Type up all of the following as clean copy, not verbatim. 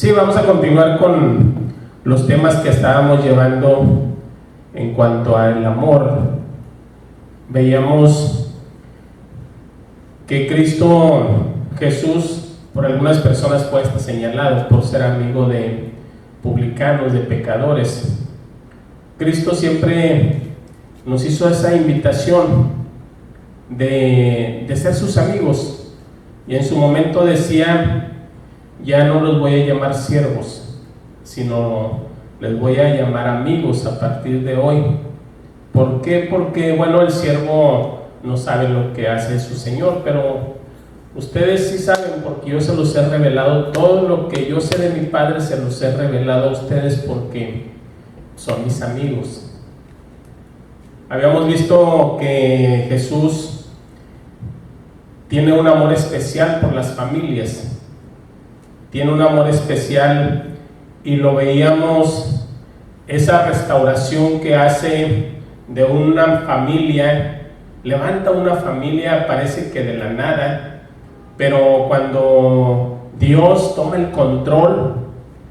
Sí, vamos a continuar con los temas que estábamos llevando en cuanto al amor. Veíamos que Cristo Jesús, por algunas personas puede estar señalado por ser amigo de publicanos, de pecadores. Cristo siempre nos hizo esa invitación de ser sus amigos, y en su momento decía: ya no los voy a llamar siervos, sino les voy a llamar amigos a partir de hoy. ¿Por qué? Porque, bueno, el siervo no sabe lo que hace su Señor, pero ustedes sí saben, porque yo se los he revelado. Todo lo que yo sé de mi Padre se los he revelado a ustedes porque son mis amigos. Habíamos visto que Jesús tiene un amor especial por las familias. Tiene un amor especial, y lo veíamos, esa restauración que hace de una familia. Levanta una familia, parece que de la nada, pero cuando Dios toma el control,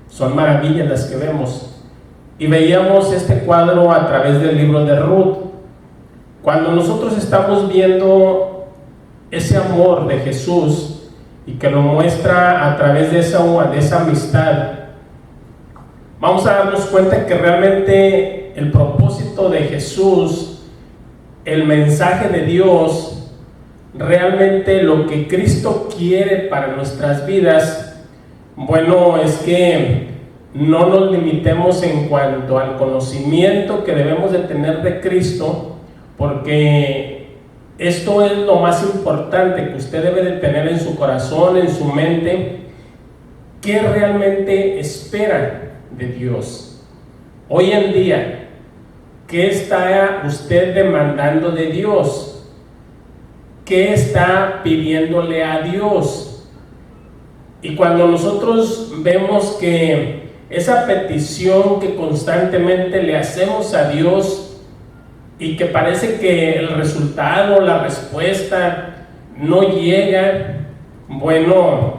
son maravillas las que vemos. Y veíamos este cuadro a través del libro de Ruth. Cuando nosotros estamos viendo ese amor de Jesús, y que lo muestra a través de esa amistad, vamos a darnos cuenta que realmente el propósito de Jesús, el mensaje de Dios, realmente lo que Cristo quiere para nuestras vidas, bueno, es que no nos limitemos en cuanto al conocimiento que debemos de tener de Cristo, porque esto es lo más importante que usted debe de tener en su corazón, en su mente. ¿Qué realmente espera de Dios? Hoy en día, ¿qué está usted demandando de Dios? ¿Qué está pidiéndole a Dios? Y cuando nosotros vemos que esa petición que constantemente le hacemos a Dios, y que parece que el resultado, la respuesta no llega, bueno,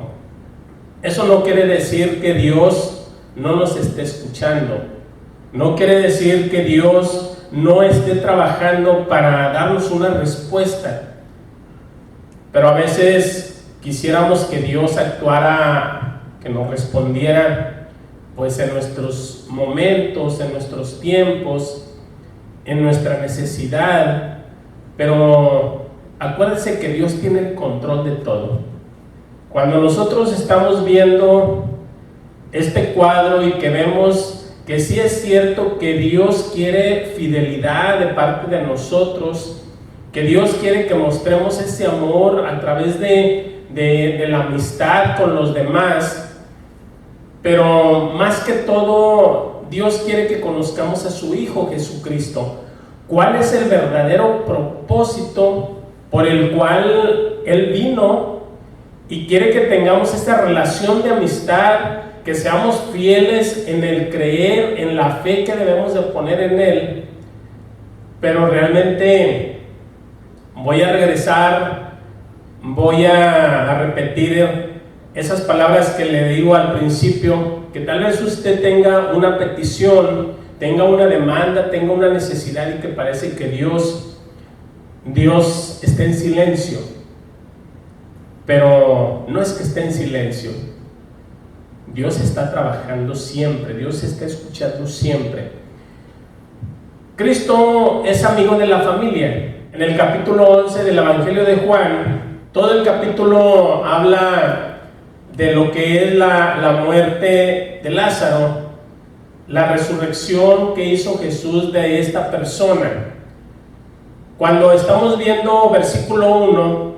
eso no quiere decir que Dios no nos esté escuchando. No quiere decir que Dios no esté trabajando para darnos una respuesta. Pero a veces quisiéramos que Dios actuara, que nos respondiera, pues en nuestros momentos, en nuestros tiempos, en nuestra necesidad. Pero acuérdense que Dios tiene el control de todo. Cuando nosotros estamos viendo este cuadro y que vemos que sí es cierto que Dios quiere fidelidad de parte de nosotros, que Dios quiere que mostremos ese amor a través de la amistad con los demás, pero más que todo, Dios quiere que conozcamos a su Hijo Jesucristo. ¿Cuál es el verdadero propósito por el cual Él vino? Y quiere que tengamos esta relación de amistad, que seamos fieles en el creer, en la fe que debemos de poner en Él. Pero realmente voy a regresar, voy a repetir esas palabras que le digo al principio, que tal vez usted tenga una petición, tenga una demanda, tenga una necesidad, y que parece que Dios está en silencio. Pero no es que esté en silencio. Dios está trabajando siempre, Dios está escuchando siempre. Cristo es amigo de la familia. En el capítulo 11 del Evangelio de Juan, todo el capítulo habla de lo que es la muerte de Lázaro, la resurrección que hizo Jesús de esta persona. Cuando estamos viendo versículo 1,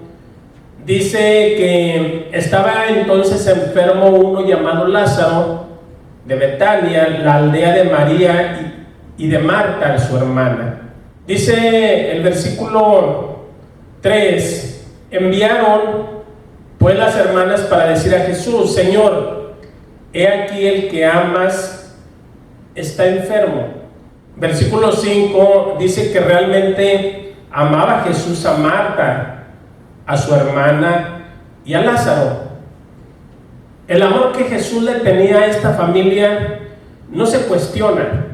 dice que estaba entonces enfermo uno llamado Lázaro, de Betania, la aldea de María y de Marta, su hermana. Dice el versículo 3, enviaron pues las hermanas para decir a Jesús: Señor, he aquí el que amas está enfermo. Versículo 5 dice que realmente amaba Jesús a Marta, a su hermana y a Lázaro. El amor que Jesús le tenía a esta familia no se cuestiona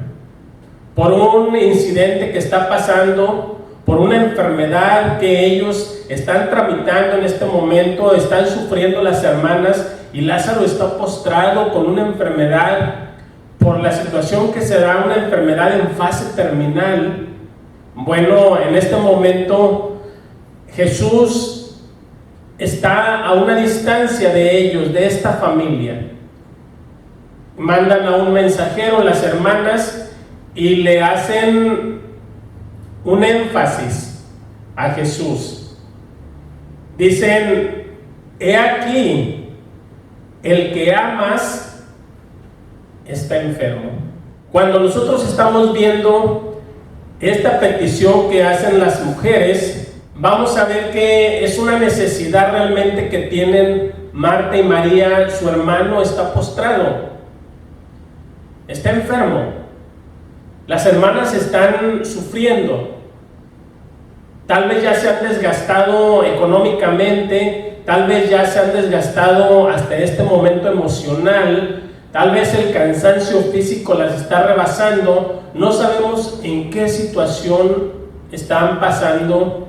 por un incidente que está pasando, por una enfermedad que ellos están tramitando en este momento, están sufriendo las hermanas, y Lázaro está postrado con una enfermedad, por la situación que se da, una enfermedad en fase terminal. Bueno, en este momento Jesús está a una distancia de ellos, de esta familia. Mandan a un mensajero las hermanas y le hacen un énfasis a Jesús. Dicen: he aquí, el que amas está enfermo. Cuando nosotros estamos viendo esta petición que hacen las mujeres, vamos a ver que es una necesidad realmente que tienen Marta y María. Su hermano está postrado, está enfermo. Las hermanas están sufriendo. Tal vez ya se han desgastado económicamente, tal vez ya se han desgastado hasta este momento emocional, tal vez el cansancio físico las está rebasando. No sabemos en qué situación están pasando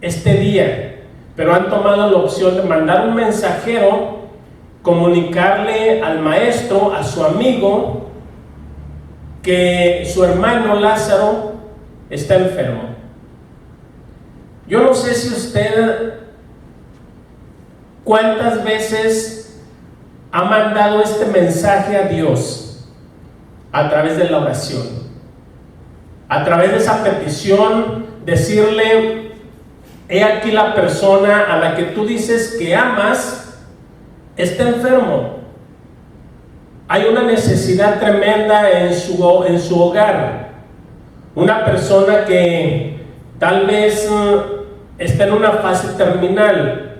este día, pero han tomado la opción de mandar un mensajero, comunicarle al maestro, a su amigo, que su hermano Lázaro está enfermo. Yo no sé si usted cuántas veces ha mandado este mensaje a Dios a través de la oración, a través de esa petición, decirle: he aquí la persona a la que tú dices que amas está enfermo. Hay una necesidad tremenda en su hogar. Una persona que tal vez está en una fase terminal,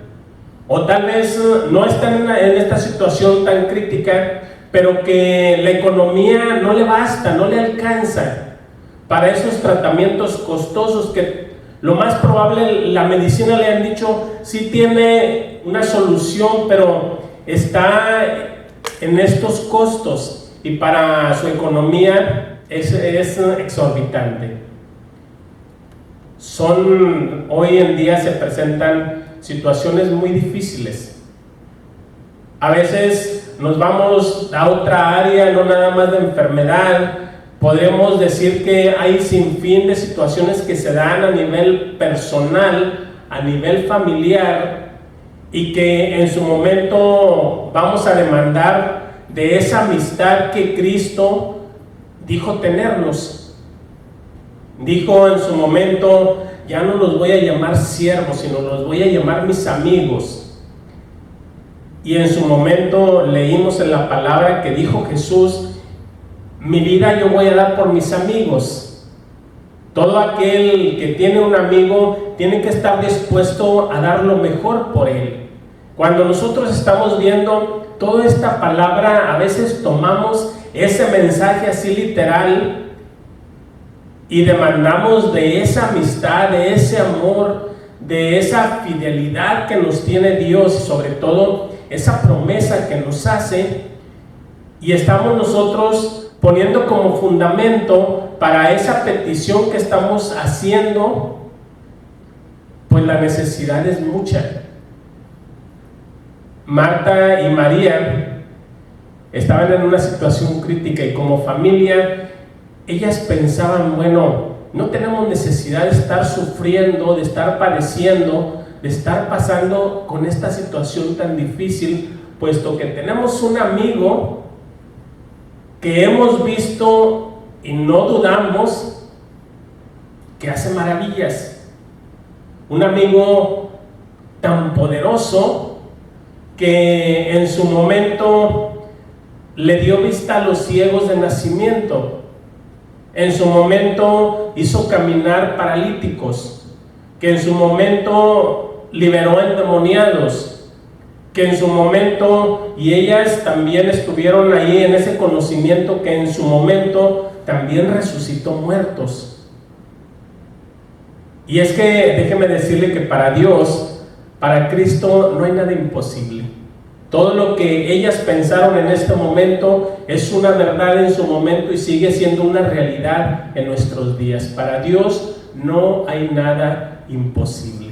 o tal vez no está en esta situación tan crítica, pero que la economía no le basta, no le alcanza para esos tratamientos costosos que lo más probable la medicina le han dicho sí tiene una solución, pero está en estos costos y para su economía es exorbitante. Hoy en día se presentan situaciones muy difíciles. A veces nos vamos a otra área, no nada más de enfermedad. Podemos decir que hay sinfín de situaciones que se dan a nivel personal, a nivel familiar, y que en su momento vamos a demandar de esa amistad que Cristo dijo tenernos. Dijo en su momento: ya no los voy a llamar siervos, sino los voy a llamar mis amigos. Y en su momento leímos en la palabra que dijo Jesús: mi vida yo voy a dar por mis amigos. Todo aquel que tiene un amigo tiene que estar dispuesto a dar lo mejor por él. Cuando nosotros estamos viendo toda esta palabra, a veces tomamos ese mensaje así literal y demandamos de esa amistad, de ese amor, de esa fidelidad que nos tiene Dios, y sobre todo esa promesa que nos hace, y estamos nosotros poniendo como fundamento para esa petición que estamos haciendo, pues la necesidad es mucha. Marta y María estaban en una situación crítica, y como familia ellas pensaban: bueno, no tenemos necesidad de estar sufriendo, de estar padeciendo, de estar pasando con esta situación tan difícil, puesto que tenemos un amigo que hemos visto y no dudamos que hace maravillas. Un amigo tan poderoso que en su momento le dio vista a los ciegos de nacimiento. En su momento hizo caminar paralíticos, que en su momento liberó endemoniados, que en su momento, y ellas también estuvieron ahí en ese conocimiento, que en su momento también resucitó muertos. Y es que déjeme decirle que para Dios, para Cristo, no hay nada imposible. Todo lo que ellas pensaron en este momento es una verdad en su momento y sigue siendo una realidad en nuestros días. Para Dios no hay nada imposible.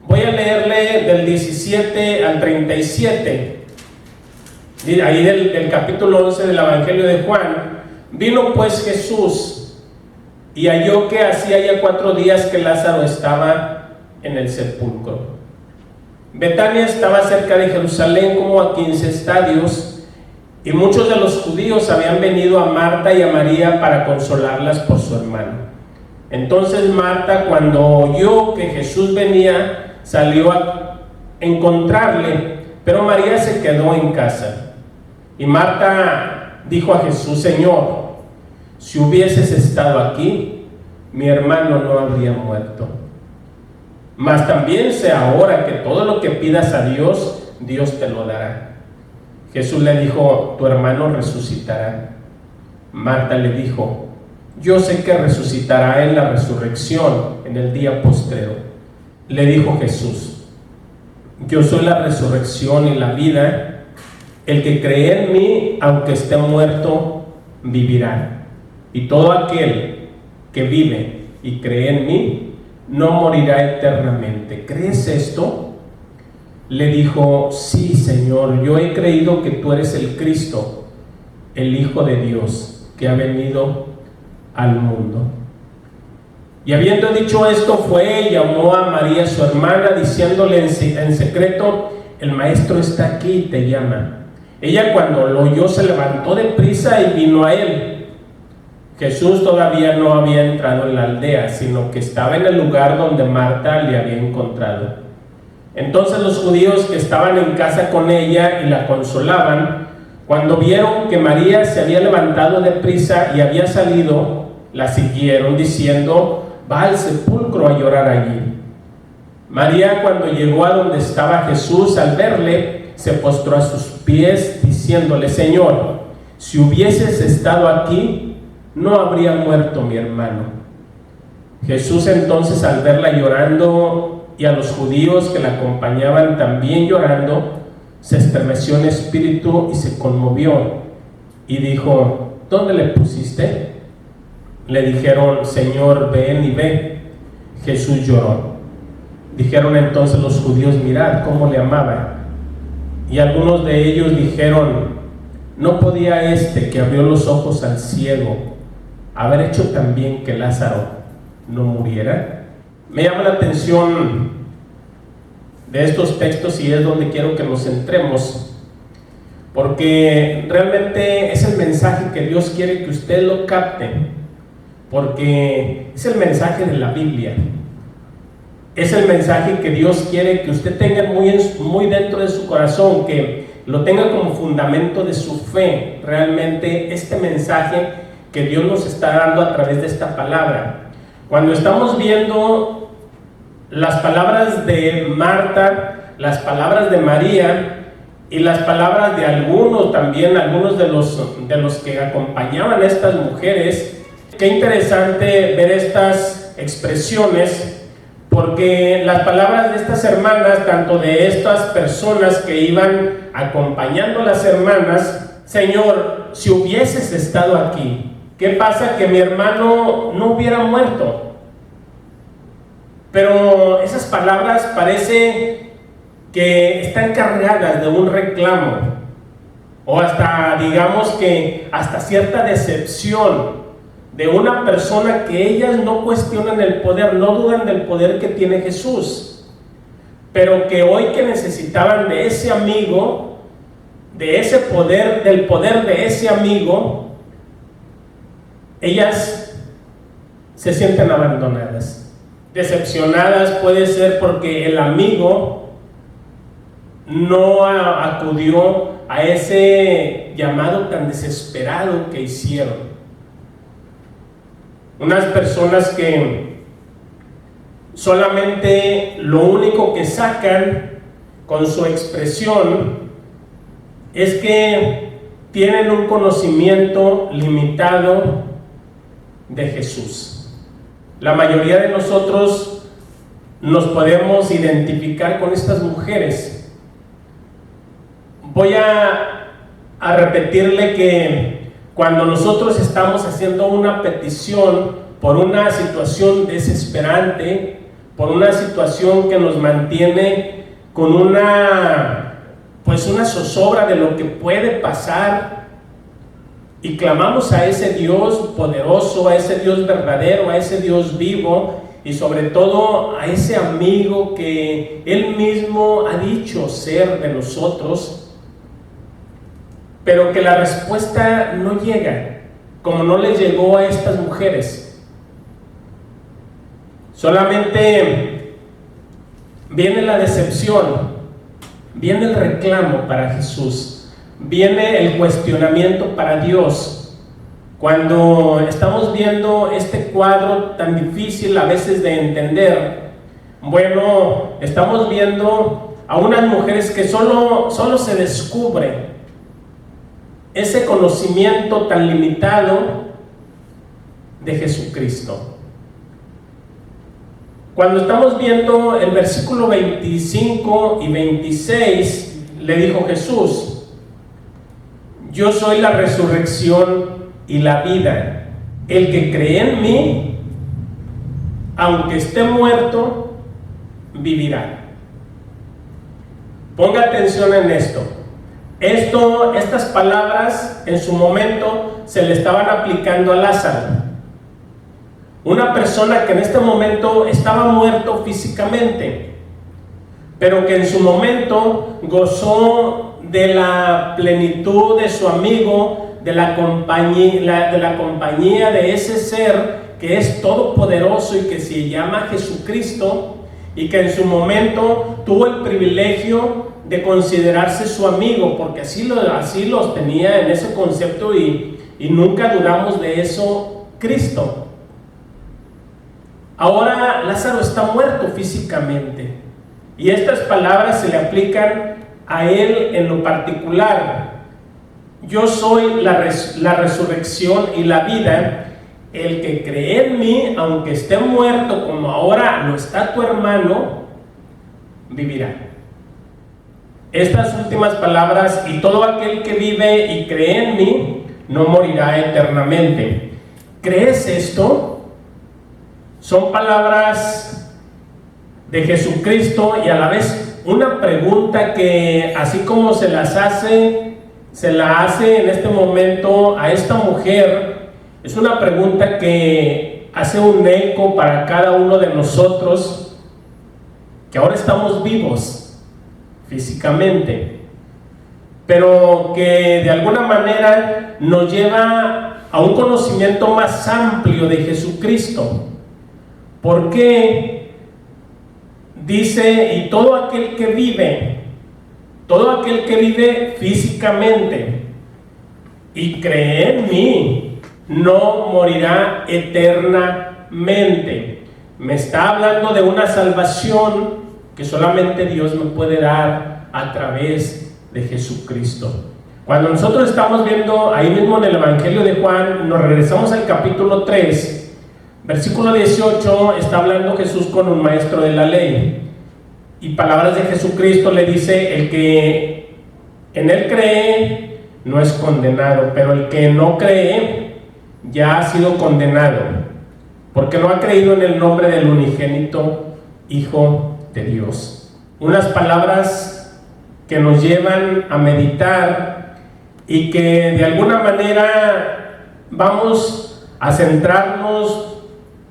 Voy a leerle del 17 al 37, ahí del capítulo 11 del Evangelio de Juan. Vino pues Jesús y halló que hacía ya 4 días que Lázaro estaba en el sepulcro. Betania estaba cerca de Jerusalén como a 15 estadios, y muchos de los judíos habían venido a Marta y a María para consolarlas por su hermano. Entonces Marta, cuando oyó que Jesús venía, salió a encontrarle, pero María se quedó en casa. Y Marta dijo a Jesús: Señor, si hubieses estado aquí, mi hermano no habría muerto. Mas también sé ahora que todo lo que pidas a Dios, Dios te lo dará. Jesús le dijo: tu hermano resucitará. Marta le dijo: yo sé que resucitará en la resurrección, en el día postrero. Le dijo Jesús: yo soy la resurrección y la vida. El que cree en mí, aunque esté muerto, vivirá. Y todo aquel que vive y cree en mí, no morirá eternamente. ¿Crees esto? Le dijo: sí, Señor, yo he creído que tú eres el Cristo, el Hijo de Dios, que ha venido al mundo. Y habiendo dicho esto, fue y llamó a María su hermana, diciéndole en secreto: el maestro está aquí y te llama. Ella, cuando lo oyó, se levantó de prisa y vino a él. Jesús todavía no había entrado en la aldea, sino que estaba en el lugar donde Marta le había encontrado. Entonces los judíos que estaban en casa con ella y la consolaban, cuando vieron que María se había levantado de prisa y había salido, la siguieron diciendo: va al sepulcro a llorar allí. María, cuando llegó a donde estaba Jesús, al verle, se postró a sus pies, diciéndole: Señor, si hubieses estado aquí, no habría muerto mi hermano. Jesús entonces, al verla llorando y a los judíos que la acompañaban también llorando, se estremeció en espíritu y se conmovió y dijo: ¿dónde le pusiste? Le dijeron: Señor, ven y ve. Jesús lloró. Dijeron entonces los judíos: mirad cómo le amaba. Y algunos de ellos dijeron: ¿no podía este que abrió los ojos al ciego haber hecho también que Lázaro no muriera? Me llama la atención de estos textos y es donde quiero que nos centremos, porque realmente es el mensaje que Dios quiere que usted lo capte, porque es el mensaje de la Biblia. Es el mensaje que Dios quiere que usted tenga muy dentro de su corazón, que lo tenga como fundamento de su fe. Realmente este mensaje que Dios nos está dando a través de esta palabra. Cuando estamos viendo las palabras de Marta, las palabras de María y las palabras de algunos de los que acompañaban a estas mujeres, qué interesante ver estas expresiones, porque las palabras de estas hermanas, tanto de estas personas que iban acompañando a las hermanas: Señor, si hubieses estado aquí, ¿qué pasa que mi hermano no hubiera muerto? Pero esas palabras parece que están cargadas de un reclamo, o hasta, digamos que hasta cierta decepción de una persona que ellas no cuestionan el poder, no dudan del poder que tiene Jesús, pero que hoy que necesitaban de ese amigo, de ese poder, del poder de ese amigo, ellas se sienten abandonadas, decepcionadas. Puede ser porque el amigo no acudió a ese llamado tan desesperado que hicieron. Unas personas que solamente lo único que sacan con su expresión es que tienen un conocimiento limitado de Jesús. La mayoría de nosotros nos podemos identificar con estas mujeres. voy a repetirle que cuando nosotros estamos haciendo una petición por una situación desesperante, por una situación que nos mantiene con una zozobra de lo que puede pasar, y clamamos a ese Dios poderoso, a ese Dios verdadero, a ese Dios vivo, y sobre todo a ese amigo que Él mismo ha dicho ser de nosotros, pero que la respuesta no llega, como no les llegó a estas mujeres. Solamente viene la decepción, viene el reclamo para Jesús, viene el cuestionamiento para Dios. Cuando estamos viendo este cuadro tan difícil a veces de entender, bueno, estamos viendo a unas mujeres que solo se descubre ese conocimiento tan limitado de Jesucristo. Cuando estamos viendo el versículo 25 y 26, le dijo Jesús: yo soy la resurrección y la vida. El que cree en mí, aunque esté muerto, vivirá. Ponga atención en esto. Estas palabras en su momento se le estaban aplicando a Lázaro, una persona que en este momento estaba muerto físicamente, pero que en su momento gozó de la plenitud de su amigo, de la compañía de ese ser que es todopoderoso y que se llama Jesucristo, y que en su momento tuvo el privilegio de considerarse su amigo, porque así los tenía en ese concepto, y nunca dudamos de eso Cristo. Ahora Lázaro está muerto físicamente, y estas palabras se le aplican a él en lo particular. Yo soy la resurrección y la vida. El que cree en mí, aunque esté muerto como ahora lo está tu hermano, vivirá. Estas últimas palabras: y todo aquel que vive y cree en mí no morirá eternamente. ¿Crees esto? Son palabras de Jesucristo, y a la vez una pregunta que, así como se la hace en este momento a esta mujer, es una pregunta que hace un eco para cada uno de nosotros, que ahora estamos vivos físicamente, pero que de alguna manera nos lleva a un conocimiento más amplio de Jesucristo. ¿Por qué dice: y todo aquel que vive físicamente y cree en mí no morirá eternamente? Me está hablando de una salvación que solamente Dios me puede dar a través de Jesucristo. Cuando nosotros estamos viendo ahí mismo en el Evangelio de Juan, nos regresamos al capítulo 3, versículo 18, está hablando Jesús con un maestro de la ley, y palabras de Jesucristo le dice: el que en él cree no es condenado, pero el que no cree ya ha sido condenado, porque no ha creído en el nombre del unigénito Hijo de Dios. Unas palabras que nos llevan a meditar, y que de alguna manera vamos a centrarnos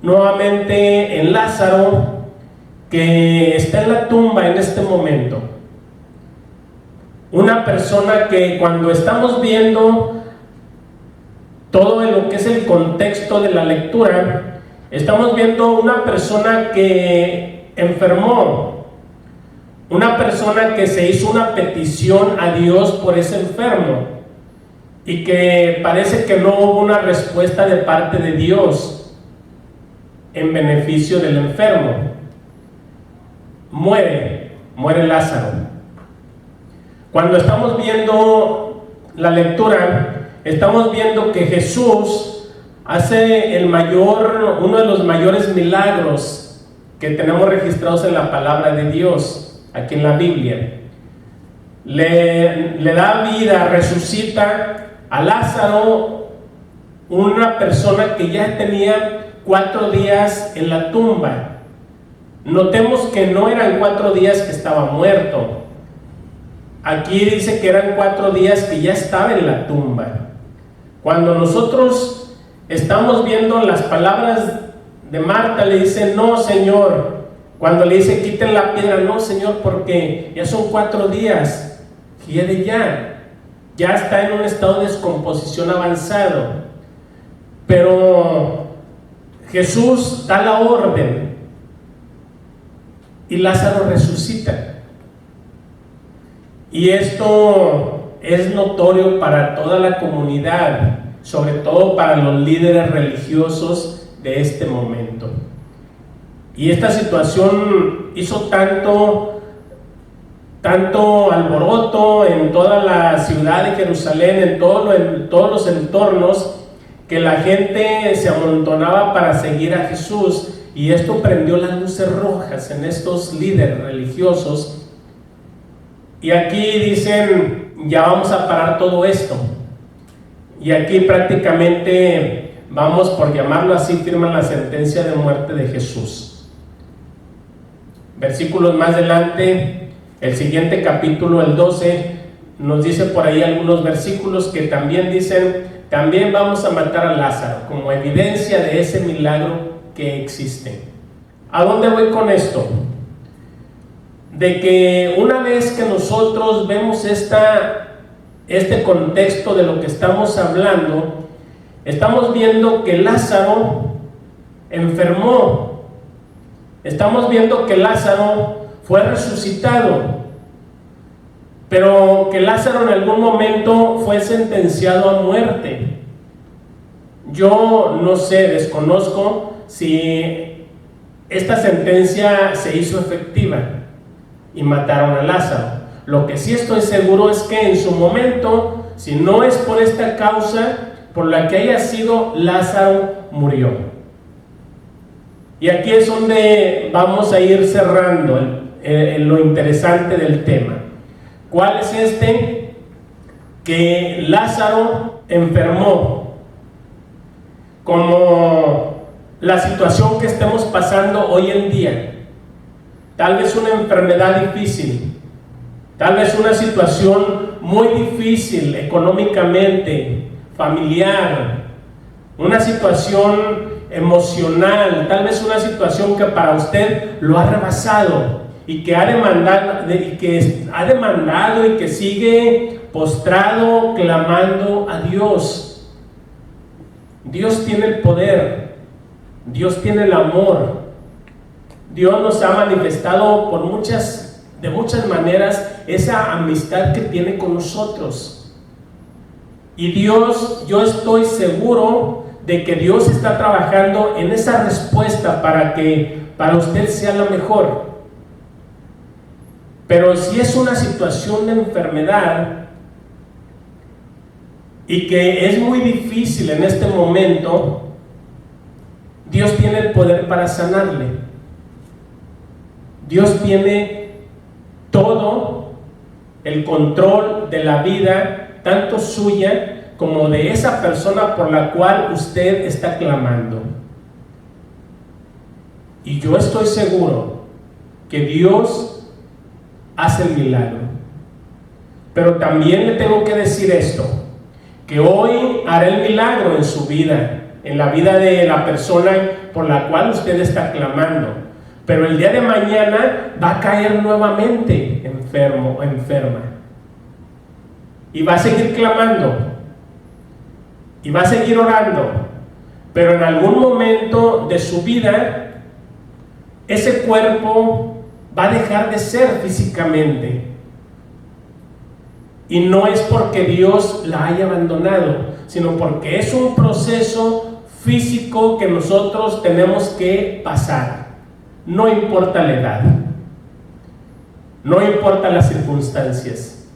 nuevamente en Lázaro, que está en la tumba en este momento. Una persona que, cuando estamos viendo todo lo que es el contexto de la lectura, estamos viendo una persona que enfermó, una persona que se hizo una petición a Dios por ese enfermo, y que parece que no hubo una respuesta de parte de Dios en beneficio del enfermo. Muere Lázaro. Cuando estamos viendo la lectura, estamos viendo que Jesús hace uno de los mayores milagros que tenemos registrados en la palabra de Dios, aquí en la Biblia. le da vida, resucita a Lázaro, una persona que ya tenía 4 días en la tumba. Notemos que no eran 4 días que estaba muerto. Aquí dice que eran 4 días que ya estaba en la tumba. Cuando nosotros estamos viendo las palabras de Marta, le dice: no, Señor. Cuando le dice: quiten la piedra, no, Señor, porque ya son 4 días. Quiere ya está en un estado de descomposición avanzado. Pero Jesús da la orden y Lázaro resucita. Y esto es notorio para toda la comunidad, sobre todo para los líderes religiosos de este momento. Y esta situación hizo tanto alboroto en toda la ciudad de Jerusalén, en todos los entornos, que la gente se amontonaba para seguir a Jesús, y esto prendió las luces rojas en estos líderes religiosos. Y aquí dicen: ya vamos a parar todo esto. Y aquí prácticamente, vamos, por llamarlo así, firman la sentencia de muerte de Jesús. Versículos más adelante, el siguiente capítulo, el 12, nos dice por ahí algunos versículos que también dicen: también vamos a matar a Lázaro, como evidencia de ese milagro que existe. ¿A dónde voy con esto? De que una vez que nosotros vemos este contexto de lo que estamos hablando, estamos viendo que Lázaro enfermó. Estamos viendo que Lázaro fue resucitado, pero que Lázaro en algún momento fue sentenciado a muerte. Yo no sé, desconozco si esta sentencia se hizo efectiva y mataron a Lázaro. Lo que sí estoy seguro es que en su momento, si no es por esta causa por la que haya sido, Lázaro murió. Y aquí es donde vamos a ir cerrando lo interesante del tema. ¿Cuál es este? Que Lázaro enfermó, como la situación que estemos pasando hoy en día. Tal vez una enfermedad difícil, tal vez una situación muy difícil económicamente, familiar, una situación emocional, tal vez una situación que para usted lo ha rebasado y que ha demandado y que sigue postrado clamando a Dios. Dios tiene el poder, Dios tiene el amor. Dios nos ha manifestado de muchas maneras esa amistad que tiene con nosotros. Y Dios, yo estoy seguro de que Dios está trabajando en esa respuesta para que para usted sea la mejor. Pero si es una situación de enfermedad y que es muy difícil en este momento, Dios tiene el poder para sanarle. Dios tiene todo el control de la vida, tanto suya como de esa persona por la cual usted está clamando. Y yo estoy seguro que Dios hace el milagro. Pero también le tengo que decir esto, que hoy hará el milagro en su vida, en la vida de la persona por la cual usted está clamando. Pero el día de mañana va a caer nuevamente enfermo o enferma. Y va a seguir clamando. Y va a seguir orando. Pero en algún momento de su vida, ese cuerpo va a dejar de ser físicamente. Y no es porque Dios la haya abandonado, sino porque es un proceso físico que nosotros tenemos que pasar. No importa la edad, no importa las circunstancias.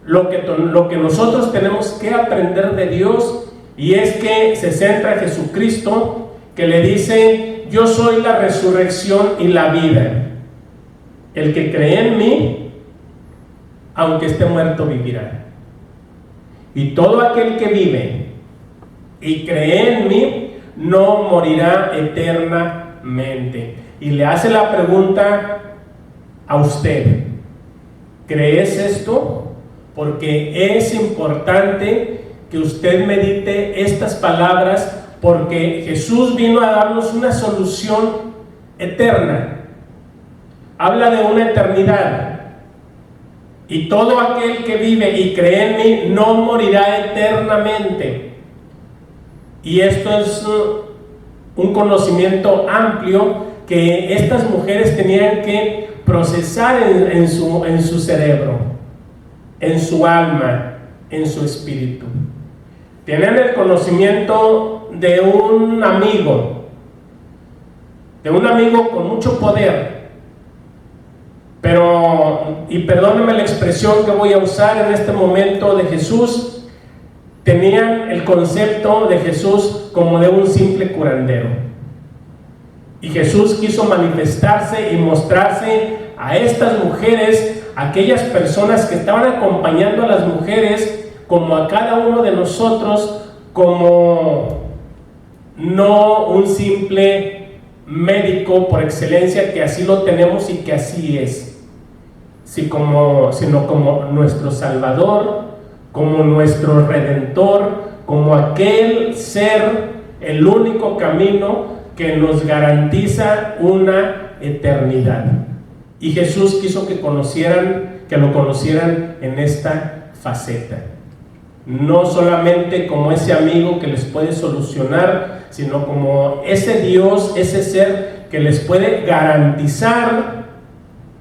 Lo que nosotros tenemos que aprender de Dios, y es que se centra en Jesucristo, que le dice: yo soy la resurrección y la vida. El que cree en mí, aunque esté muerto vivirá. Y todo aquel que vive y cree en mí, no morirá eternamente. Y le hace la pregunta a usted: ¿crees esto? Porque es importante que usted medite estas palabras, porque Jesús vino a darnos una solución eterna. Habla de una eternidad. Y todo aquel que vive y cree en mí no morirá eternamente. Y esto es un conocimiento amplio que estas mujeres tenían que procesar en su cerebro, en su alma, en su espíritu. Tienen el conocimiento de un amigo con mucho poder. Pero, y perdónenme la expresión que voy a usar en este momento de Jesús, tenían el concepto de Jesús como de un simple curandero. Y Jesús quiso manifestarse y mostrarse a estas mujeres, a aquellas personas que estaban acompañando a las mujeres, como a cada uno de nosotros, como no un simple médico por excelencia, que así lo tenemos y que así es, sino como nuestro Salvador, como nuestro Redentor, como aquel ser, el único camino que nos garantiza una eternidad. Y Jesús quiso que lo conocieran en esta faceta. No solamente como ese amigo que les puede solucionar, sino como ese Dios, ese ser que les puede garantizar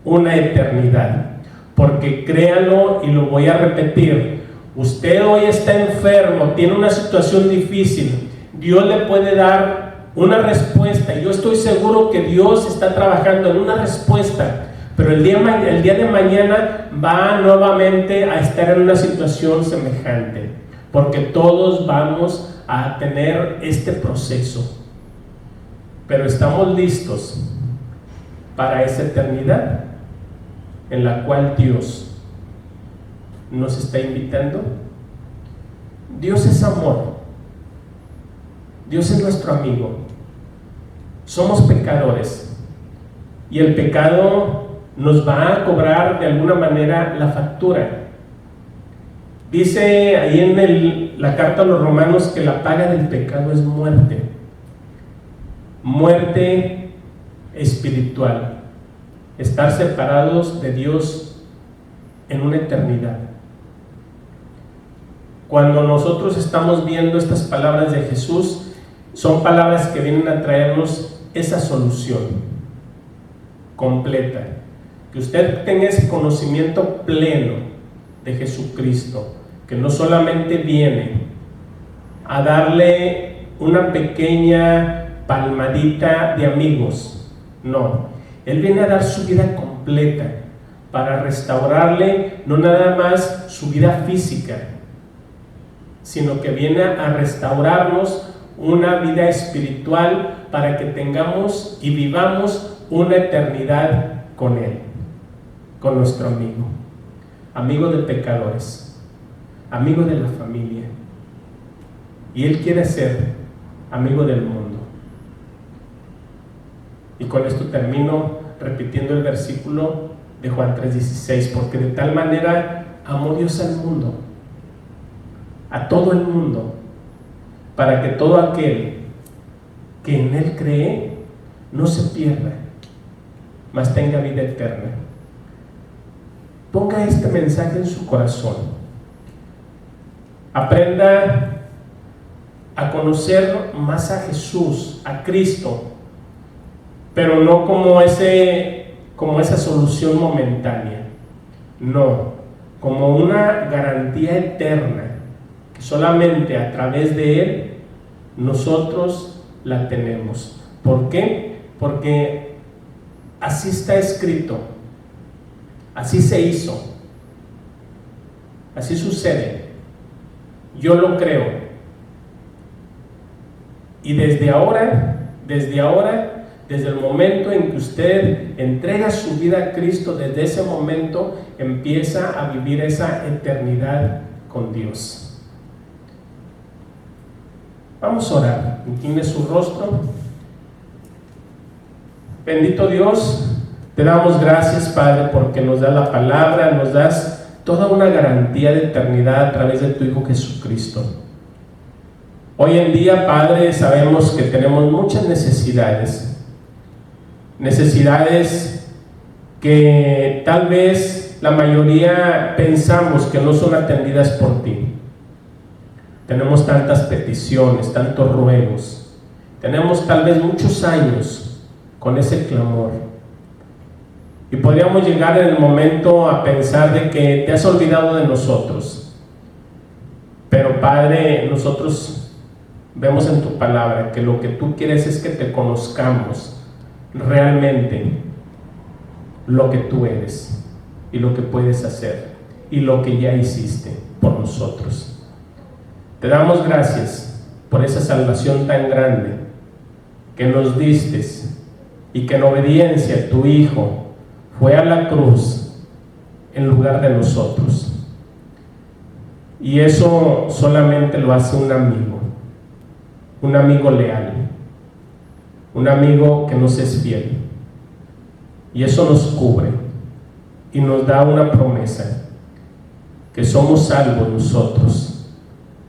una eternidad. Porque créanlo, y lo voy a repetir, usted hoy está enfermo, tiene una situación difícil, Dios le puede dar una respuesta, y yo estoy seguro que Dios está trabajando en una respuesta, pero el día de mañana va nuevamente a estar en una situación semejante, porque todos vamos a tener este proceso. Pero estamos listos para esa eternidad en la cual Dios nos está invitando. Dios es amor. Dios es nuestro amigo. Somos pecadores y el pecado nos va a cobrar de alguna manera la factura. Dice ahí en la carta a los Romanos que la paga del pecado es muerte. Muerte espiritual. Estar separados de Dios en una eternidad. Cuando nosotros estamos viendo estas palabras de Jesús, son palabras que vienen a traernos esa solución completa. Que usted tenga ese conocimiento pleno de Jesucristo, que no solamente viene a darle una pequeña palmadita de amigos, no. Él viene a dar su vida completa para restaurarle no nada más su vida física, sino que viene a restaurarnos una vida espiritual para que tengamos y vivamos una eternidad con Él, con nuestro amigo, amigo de pecadores, amigo de la familia. Y Él quiere ser amigo del mundo. Y con esto termino repitiendo el versículo de Juan 3:16, porque de tal manera amó Dios al mundo, a todo el mundo, para que todo aquel que en Él cree no se pierda, mas tenga vida eterna. Ponga este mensaje en su corazón. Aprenda a conocer más a Jesús, a Cristo, pero no como esa solución momentánea, no, como una garantía eterna, que solamente a través de Él nosotros la tenemos. ¿Por qué? Porque así está escrito, así se hizo, así sucede. Yo lo creo. Y desde ahora Desde el momento en que usted entrega su vida a Cristo, desde ese momento empieza a vivir esa eternidad con Dios. Vamos a orar. Incline su rostro. Bendito Dios, te damos gracias, Padre, porque nos das la palabra, nos das toda una garantía de eternidad a través de tu Hijo Jesucristo. Hoy en día, Padre, sabemos que tenemos muchas necesidades que tal vez la mayoría pensamos que no son atendidas por ti. Tenemos tantas peticiones, tantos ruegos, tenemos tal vez muchos años con ese clamor, y podríamos llegar en el momento a pensar de que te has olvidado de nosotros. Pero Padre, nosotros vemos en tu palabra que lo que tú quieres es que te conozcamos realmente, lo que tú eres y lo que puedes hacer y lo que ya hiciste por nosotros. Te damos gracias por esa salvación tan grande que nos diste, y que en obediencia tu Hijo fue a la cruz en lugar de nosotros. Y eso solamente lo hace un amigo leal, un amigo que nos es fiel. Y eso nos cubre y nos da una promesa, que somos salvos nosotros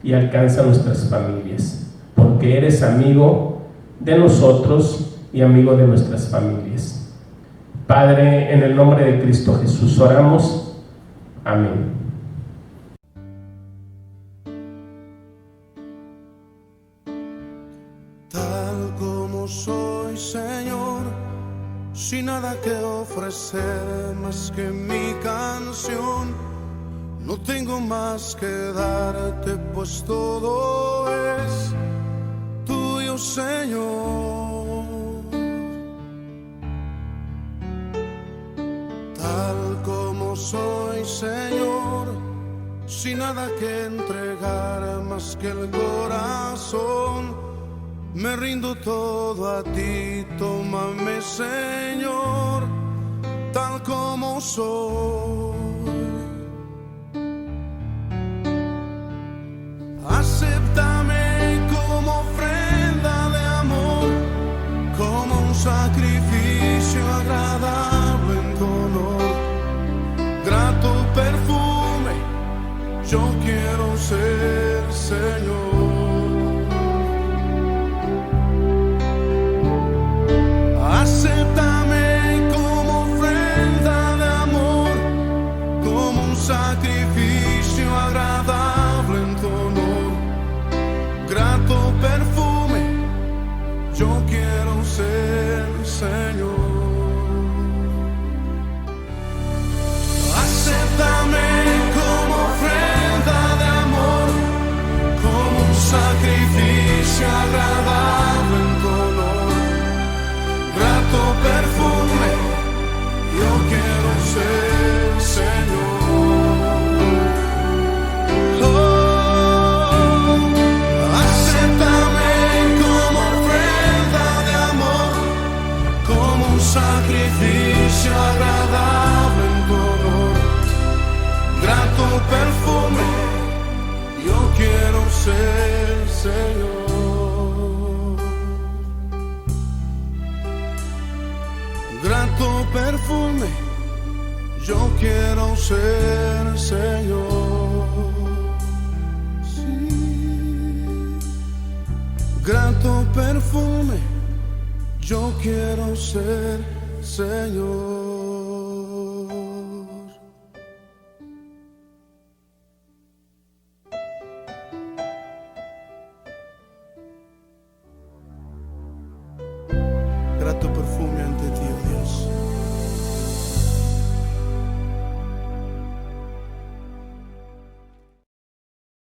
y alcanza nuestras familias, porque eres amigo de nosotros y amigo de nuestras familias. Padre, en el nombre de Cristo Jesús oramos. Amén. Tal como soy, Señor, sin nada que ofrecer más que mi canción, no tengo más que darte, pues todo es tuyo, Señor. Tal como soy, Señor, sin nada que entregar más que el corazón, me rindo todo a ti, tómame, Señor, tal como soy. Acéptame como ofrenda de amor, como un sacrificio agradable en tu honor. Grato perfume, yo quiero ser, Señor. Acéptame como ofrenda de amor, como un sacrificio agradable en tu honor. Grato perfume, yo quiero ser, Señor. Acéptame como ofrenda de amor, como un sacrificio agradable en tu honor. Grato perfume, yo quiero ser, Señor. Oh, acéptame como ofrenda de amor, como un sacrificio agradable en tu honor. Grato perfume, yo quiero ser, Señor. Grato perfume, yo quiero ser, Señor. Sí. Grato perfume, yo quiero ser, Señor.